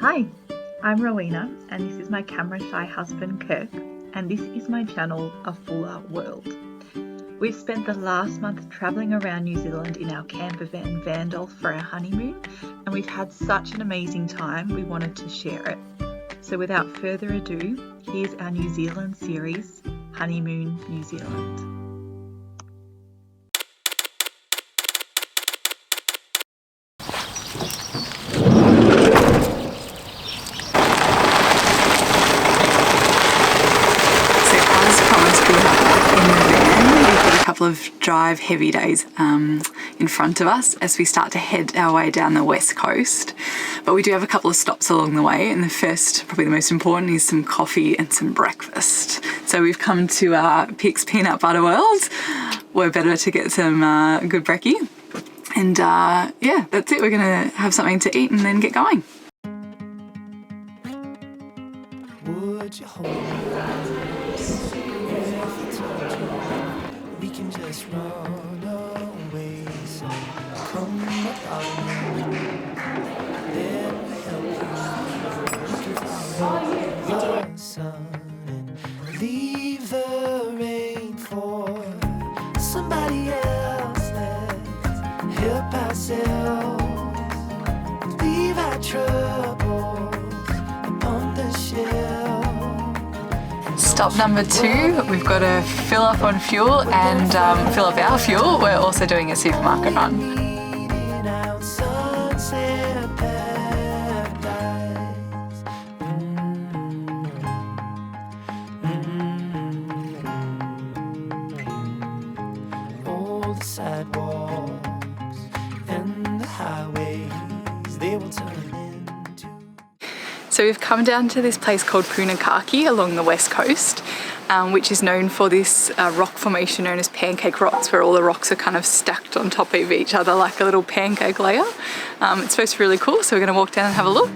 Hi, I'm Rowena and this is my camera shy husband Kirk, and this is my channel, A Fuller World. We've spent the last month travelling around New Zealand in our camper van Vandolph for our honeymoon, and we've had such an amazing time we wanted to share it. So without further ado, here's our New Zealand series, Honeymoon New Zealand. Of drive heavy days in front of us as we start to head our way down the west coast, but we do have a couple of stops along the way, and the first, probably the most important, is some coffee and some breakfast. So we've come to Pick's Peanut Butter World. We're better to get some good brekkie, and yeah, that's it. We're gonna have something to eat and then get going. Would you hold we can just run away, so come on, then help you follow the sun and leave the rain for somebody else. Let's help ourselves, leave our troubles on the shelf. Stop number 2, we've got to fill up on fuel and fill up our fuel. We're also doing a supermarket run. All the sidewalks and the highways, they will turn into. So we've come down to this place called Punakaiki along the west coast, which is known for this rock formation known as pancake rocks, where all the rocks are kind of stacked on top of each other like a little pancake layer. It's supposed to be really cool, so we're going to walk down and have a look.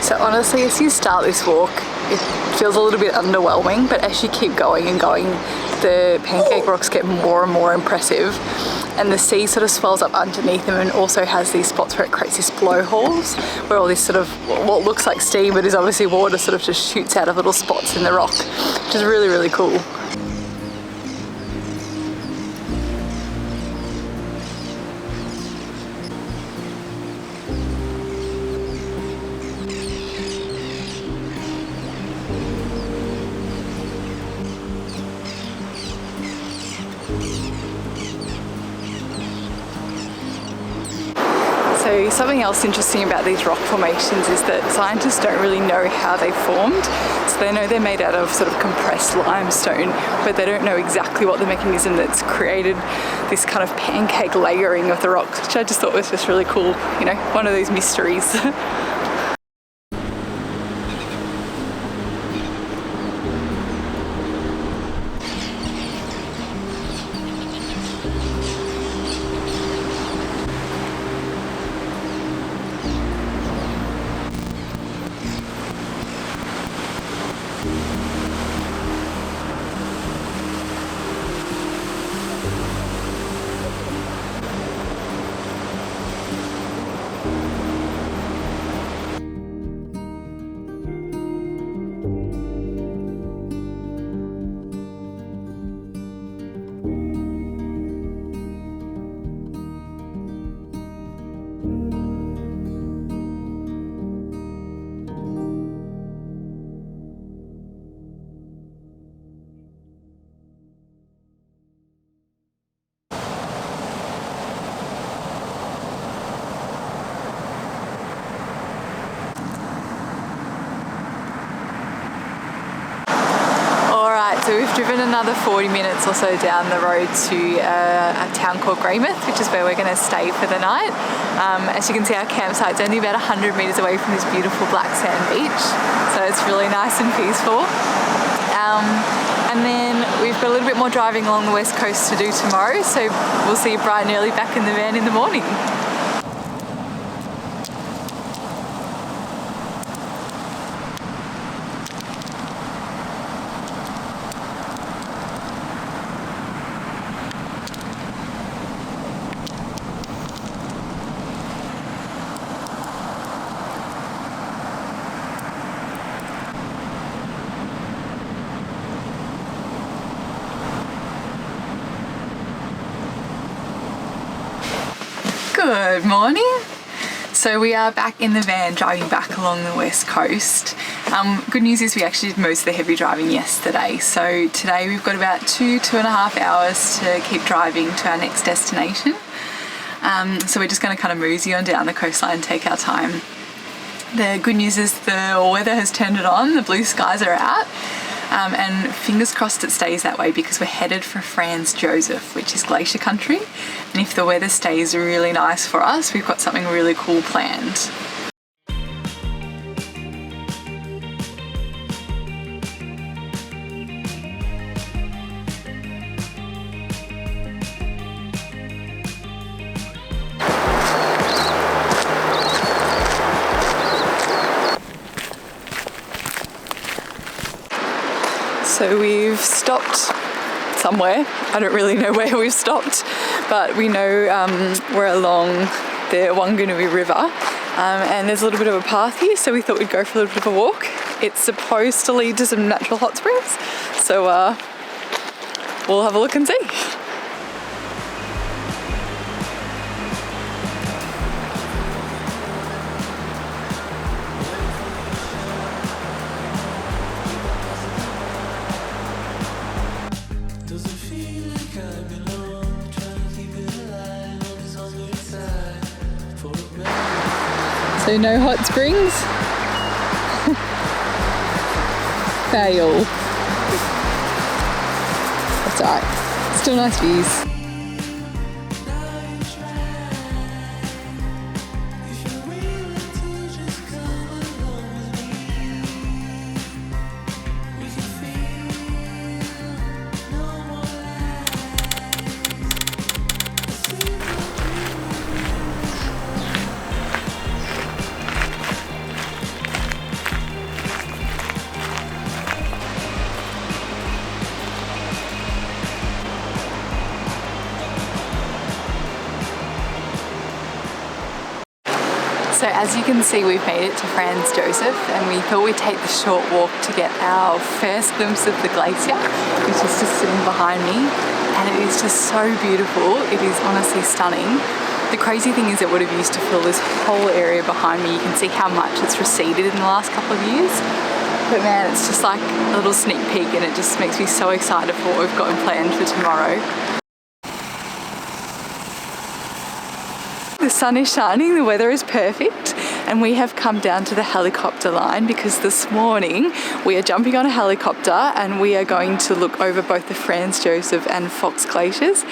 So honestly, as you start this walk, it feels a little bit underwhelming, but as you keep going and going, the pancake rocks get more and more impressive, and the sea sort of swells up underneath them and also has these spots where it creates these blowholes, where all this sort of, what looks like steam but is obviously water, sort of just shoots out of little spots in the rock, which is really, really cool. So something else interesting about these rock formations is that scientists don't really know how they formed. So they know they're made out of sort of compressed limestone, but they don't know exactly what the mechanism that's created this kind of pancake layering of the rocks, which I just thought was just really cool, you know, one of those mysteries. So we've driven another 40 minutes or so down the road to a town called Greymouth, which is where we're going to stay for the night. As you can see, our campsite's only about 100 metres away from this beautiful black sand beach, so it's really nice and peaceful. And then we've got a little bit more driving along the west coast to do tomorrow, so we'll see you bright and early back in the van in the morning. Good morning. So we are back in the van driving back along the west coast. Good news is we actually did most of the heavy driving yesterday. So today we've got about 2.5 hours to keep driving to our next destination. So we're just going to kind of mosey on down the coastline and take our time. The good news is the weather has turned it on, the blue skies are out. And fingers crossed it stays that way because we're headed for Franz Josef, which is glacier country. And if the weather stays really nice for us, we've got something really cool planned. So we've stopped somewhere. I don't really know where we've stopped, but we know we're along the Wanganui River, and there's a little bit of a path here, so we thought we'd go for a little bit of a walk. It's supposed to lead to some natural hot springs, so we'll have a look and see. So no hot springs? Fail. That's alright. Still nice views. So as you can see, we've made it to Franz Josef, and we thought we'd take the short walk to get our first glimpse of the glacier, which is just sitting behind me, and it is just so beautiful. It is honestly stunning. The crazy thing is it would have used to fill this whole area behind me. You can see how much it's receded in the last couple of years. But man, it's just like a little sneak peek, and it just makes me so excited for what we've got planned for tomorrow. The sun is shining, the weather is perfect, and we have come down to the helicopter line because this morning we are jumping on a helicopter and we are going to look over both the Franz Josef and Fox glaciers,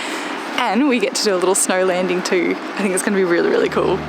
and we get to do a little snow landing too. I think it's going to be really, really cool.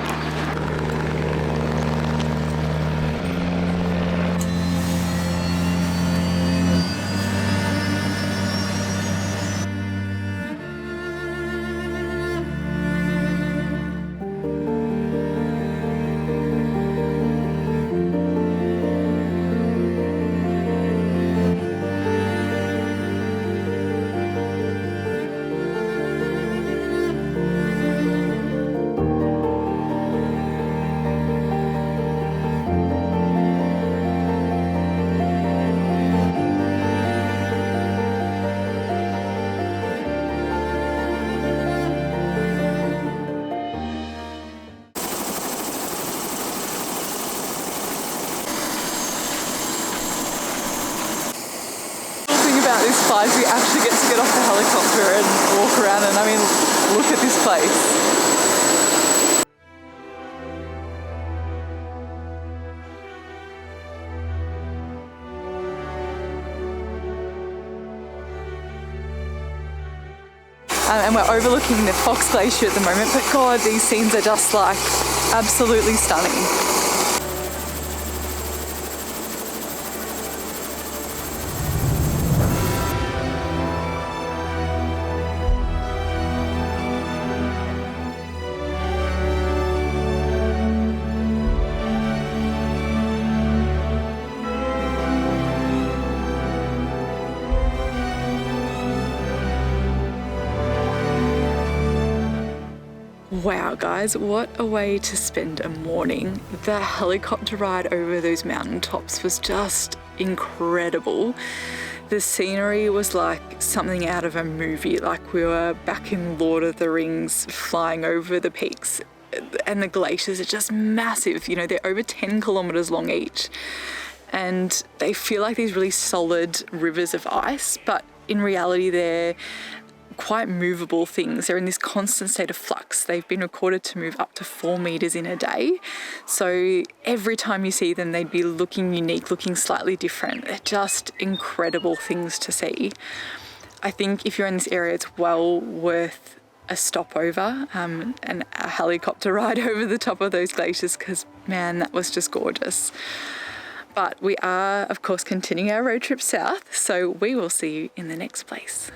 This flight, we actually get to get off the helicopter and walk around, and I mean, look at this place. and we're overlooking the Fox Glacier at the moment, but God, these scenes are just like absolutely stunning. Wow guys, what a way to spend a morning. The helicopter ride over those mountaintops was just incredible. The scenery was like something out of a movie, like we were back in Lord of the Rings flying over the peaks, and the glaciers are just massive. You know, they're over 10 kilometers long each, and they feel like these really solid rivers of ice, but in reality they're quite movable things. They're in this constant state of flux. They've been recorded to move up to 4 meters in a day. So every time you see them, they'd be looking unique, looking slightly different. They're just incredible things to see. I think if you're in this area, it's well worth a stopover and a helicopter ride over the top of those glaciers, because man, that was just gorgeous. But we are, of course, continuing our road trip south, so we will see you in the next place.